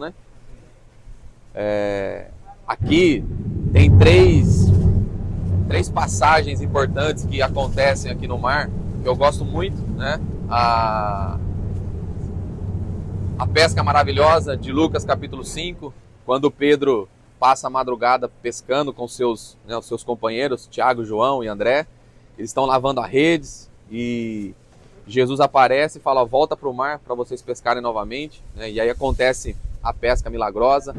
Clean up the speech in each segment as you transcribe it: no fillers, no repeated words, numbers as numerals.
né? Aqui tem três passagens importantes que acontecem aqui no mar, que eu gosto muito, né? A pesca maravilhosa de Lucas capítulo 5, quando Pedro passa a madrugada pescando com os seus companheiros, Tiago, João e André. Eles estão lavando as redes e Jesus aparece e fala: volta para o mar para vocês pescarem novamente, né? E aí acontece a pesca milagrosa.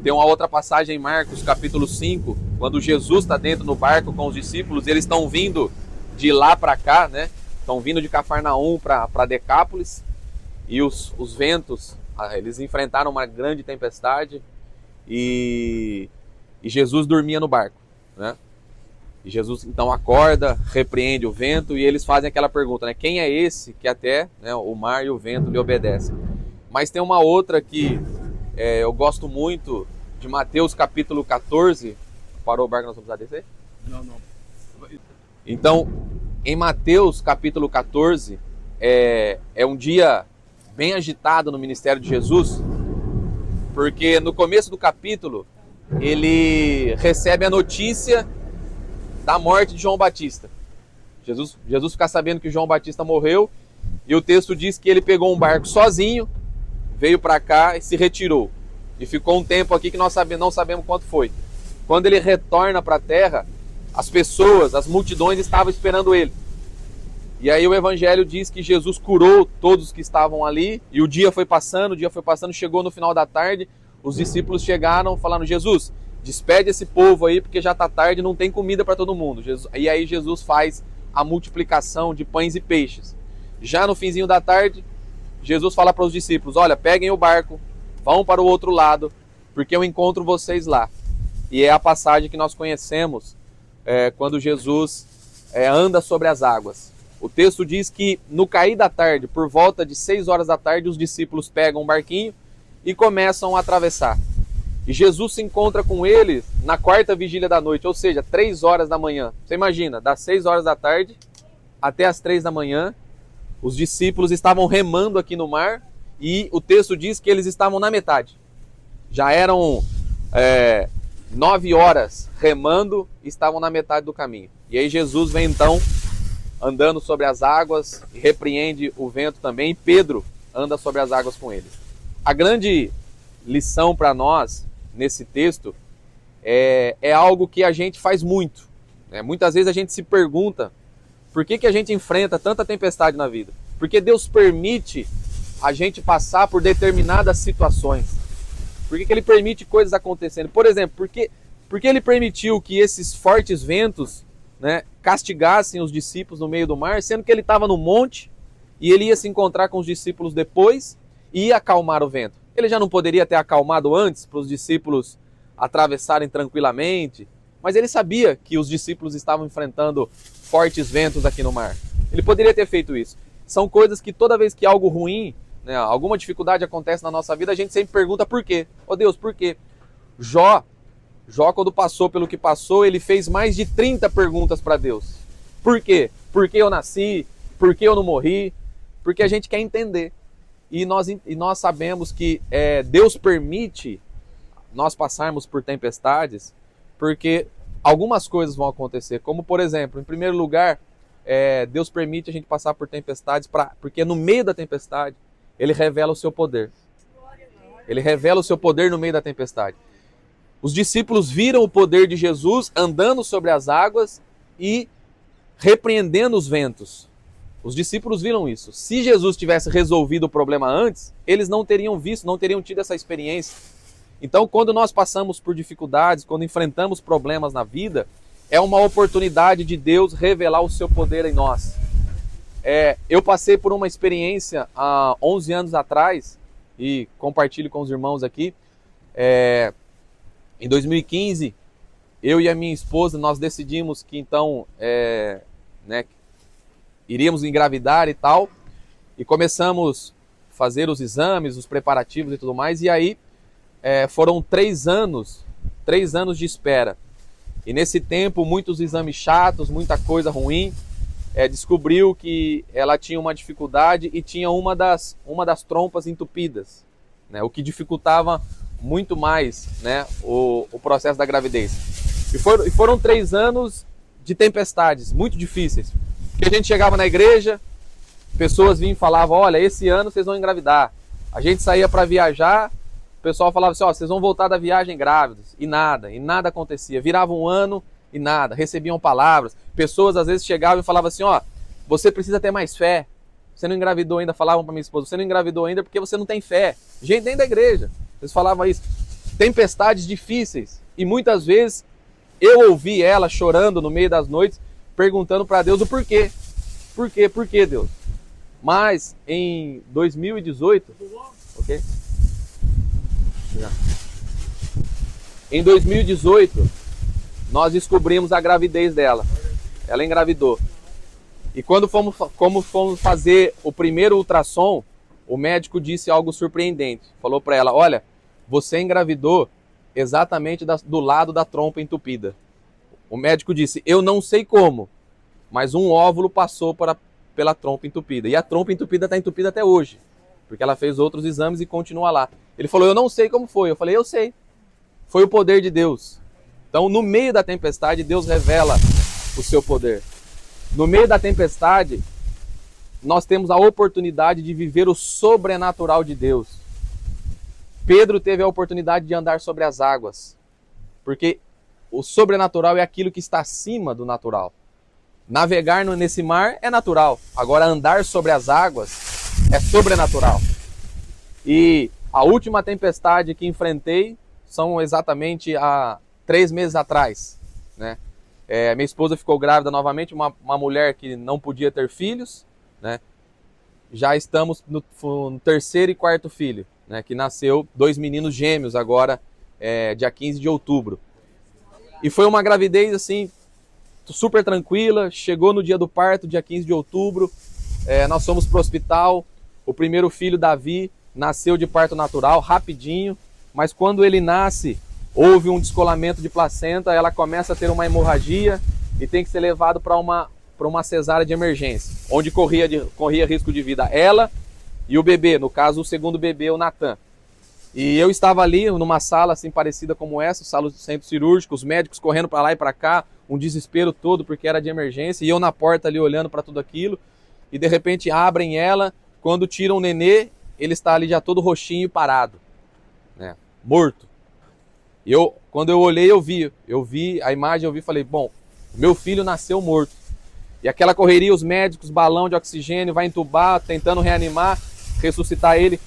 Tem uma outra passagem em Marcos capítulo 5, quando Jesus está dentro do barco com os discípulos, eles estão vindo de lá para cá, né? Estão vindo de Cafarnaum para Decápolis, e os ventos, eles enfrentaram uma grande tempestade e Jesus dormia no barco, né? E Jesus então acorda, repreende o vento e eles fazem aquela pergunta, né? Quem é esse que até, né, o mar e o vento lhe obedecem? Mas tem uma outra que eu gosto muito, de Mateus capítulo 14. Parou o barco, nós vamos descer? Não. Então, em Mateus capítulo 14, é um dia bem agitado no ministério de Jesus, porque no começo do capítulo ele recebe a notícia da morte de João Batista. Jesus fica sabendo que João Batista morreu, e o texto diz que ele pegou um barco sozinho, veio para cá e se retirou. E ficou um tempo aqui que nós não sabemos quanto foi. Quando ele retorna para a terra, as pessoas, as multidões estavam esperando ele. E aí o evangelho diz que Jesus curou todos que estavam ali, e o dia foi passando, chegou no final da tarde, os discípulos chegaram falando: Jesus, despede esse povo aí, porque já está tarde e não tem comida para todo mundo. E aí Jesus faz a multiplicação de pães e peixes. Já no finzinho da tarde, Jesus fala para os discípulos: olha, peguem o barco, vão para o outro lado, porque eu encontro vocês lá. E é a passagem que nós conhecemos quando Jesus anda sobre as águas. O texto diz que no cair da tarde, por volta de 6 horas da tarde, os discípulos pegam um barquinho e começam a atravessar. E Jesus se encontra com eles na quarta vigília da noite, ou seja, 3 horas da manhã. Você imagina, das 6 horas da tarde até as 3 da manhã, os discípulos estavam remando aqui no mar, e o texto diz que eles estavam na metade. Já eram 9 horas remando e estavam na metade do caminho. E aí Jesus vem então andando sobre as águas e repreende o vento também, e Pedro anda sobre as águas com ele. A grande lição para nós nesse texto é algo que a gente faz muito, né? Muitas vezes a gente se pergunta por que a gente enfrenta tanta tempestade na vida. Porque Deus permite a gente passar por determinadas situações. Por que Ele permite coisas acontecendo? Por exemplo, porque Ele permitiu que esses fortes ventos, né, castigassem os discípulos no meio do mar, sendo que Ele estava no monte e Ele ia se encontrar com os discípulos depois e ia acalmar o vento. Ele já não poderia ter acalmado antes para os discípulos atravessarem tranquilamente, mas Ele sabia que os discípulos estavam enfrentando fortes ventos aqui no mar. Ele poderia ter feito isso. São coisas que toda vez que algo ruim, né, alguma dificuldade acontece na nossa vida, a gente sempre pergunta por quê. Oh Deus, por quê? Jó, quando passou pelo que passou, ele fez mais de 30 perguntas para Deus. Por quê? Por que eu nasci? Por que eu não morri? Porque a gente quer entender. E nós sabemos que Deus permite nós passarmos por tempestades, porque algumas coisas vão acontecer. Como, por exemplo, em primeiro lugar, Deus permite a gente passar por tempestades, porque no meio da tempestade, Ele revela o seu poder. Ele revela o seu poder no meio da tempestade. Os discípulos viram o poder de Jesus andando sobre as águas e repreendendo os ventos. Os discípulos viram isso. Se Jesus tivesse resolvido o problema antes, eles não teriam visto, não teriam tido essa experiência. Então, quando nós passamos por dificuldades, quando enfrentamos problemas na vida, é uma oportunidade de Deus revelar o seu poder em nós. Eu passei por uma experiência há 11 anos atrás, e compartilho com os irmãos aqui. Em 2015, eu e a minha esposa, nós decidimos que então iríamos engravidar e tal, e começamos a fazer os exames, os preparativos e tudo mais, e aí foram 3 anos de espera. E nesse tempo, muitos exames chatos, muita coisa ruim, descobriu que ela tinha uma dificuldade e tinha uma das trompas entupidas. né? O que dificultava muito mais, né, o processo da gravidez. E foram 3 anos de tempestades muito difíceis. Porque a gente chegava na igreja, pessoas vinham e falavam, olha, esse ano vocês vão engravidar. A gente saía para viajar, o pessoal falava assim, ó, vocês vão voltar da viagem grávidos. E nada acontecia. Virava um ano e nada, recebiam palavras. Pessoas às vezes chegavam e falavam assim, ó, você precisa ter mais fé. Você não engravidou ainda, falavam para minha esposa, você não engravidou ainda porque você não tem fé. Gente dentro da igreja, eles falavam isso. Tempestades difíceis. E muitas vezes eu ouvi ela chorando no meio das noites, perguntando para Deus o porquê. Por quê, Deus? Mas em 2018, ok? Em 2018, nós descobrimos a gravidez dela. Ela engravidou. E quando fomos fazer o primeiro ultrassom, o médico disse algo surpreendente. Falou para ela, olha, você engravidou exatamente do lado da trompa entupida. O médico disse, eu não sei como, mas um óvulo passou pela trompa entupida. E a trompa entupida está entupida até hoje, porque ela fez outros exames e continua lá. Ele falou, eu não sei como foi. Eu falei, eu sei. Foi o poder de Deus. Então, no meio da tempestade, Deus revela o seu poder. No meio da tempestade, nós temos a oportunidade de viver o sobrenatural de Deus. Pedro teve a oportunidade de andar sobre as águas, porque o sobrenatural é aquilo que está acima do natural. Navegar nesse mar é natural, agora andar sobre as águas é sobrenatural. E a última tempestade que enfrentei são exatamente há 3 meses atrás, né? Minha esposa ficou grávida novamente, uma mulher que não podia ter filhos, né? Já estamos no 3º e 4º filho, né? Que nasceu 2 meninos gêmeos agora, dia 15 de outubro. E foi uma gravidez assim, super tranquila, chegou no dia do parto, dia 15 de outubro, nós fomos para o hospital, o primeiro filho, Davi, nasceu de parto natural, rapidinho, mas quando ele nasce, houve um descolamento de placenta, ela começa a ter uma hemorragia e tem que ser levado para uma cesárea de emergência, onde corria risco de vida ela e o bebê, no caso o segundo bebê, o Natan. E eu estava ali numa sala assim parecida como essa, sala do centro cirúrgico, os médicos correndo para lá e para cá, um desespero todo porque era de emergência, e eu na porta ali olhando para tudo aquilo, e de repente abrem ela, quando tiram o nenê, ele está ali já todo roxinho e parado, né, morto. E quando eu olhei, eu vi a imagem, eu vi e falei, bom, meu filho nasceu morto. E aquela correria, os médicos, balão de oxigênio, vai entubar, tentando reanimar, ressuscitar ele.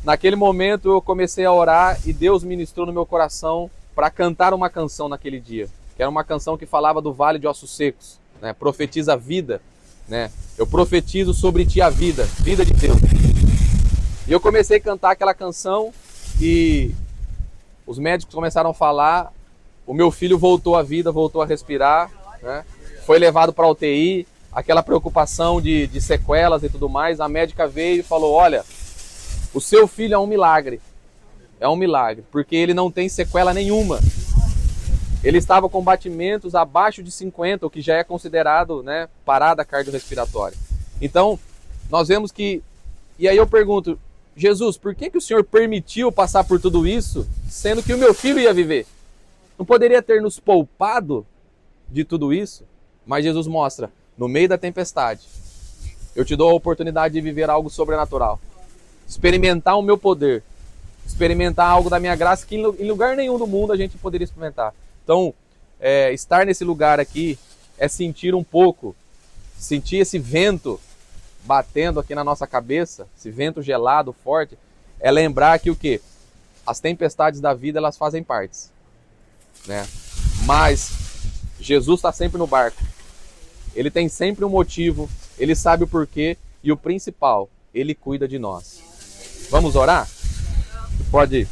Naquele momento eu comecei a orar e Deus ministrou no meu coração para cantar uma canção naquele dia. Que era uma canção que falava do vale de ossos secos, né? Profetiza a vida, né? Eu profetizo sobre ti a vida de Deus. E eu comecei a cantar aquela canção e os médicos começaram a falar, o meu filho voltou à vida, voltou a respirar, né? Foi levado para a UTI, aquela preocupação de sequelas e tudo mais. A médica veio e falou, olha, o seu filho é um milagre, porque ele não tem sequela nenhuma. Ele estava com batimentos abaixo de 50, o que já é considerado, né, parada cardiorrespiratória. Então, nós vemos que... E aí eu pergunto, Jesus, por que o Senhor permitiu passar por tudo isso, sendo que o meu filho ia viver? Não poderia ter nos poupado de tudo isso? Mas Jesus mostra, no meio da tempestade, eu te dou a oportunidade de viver algo sobrenatural. Experimentar o meu poder. Experimentar algo da minha graça que em lugar nenhum do mundo a gente poderia experimentar. Então, estar nesse lugar aqui é sentir um pouco, sentir esse vento batendo aqui na nossa cabeça, esse vento gelado, forte, é lembrar que o quê? As tempestades da vida, elas fazem parte, né? Mas Jesus está sempre no barco. Ele tem sempre um motivo, ele sabe o porquê e o principal, ele cuida de nós. Vamos orar? Pode ir.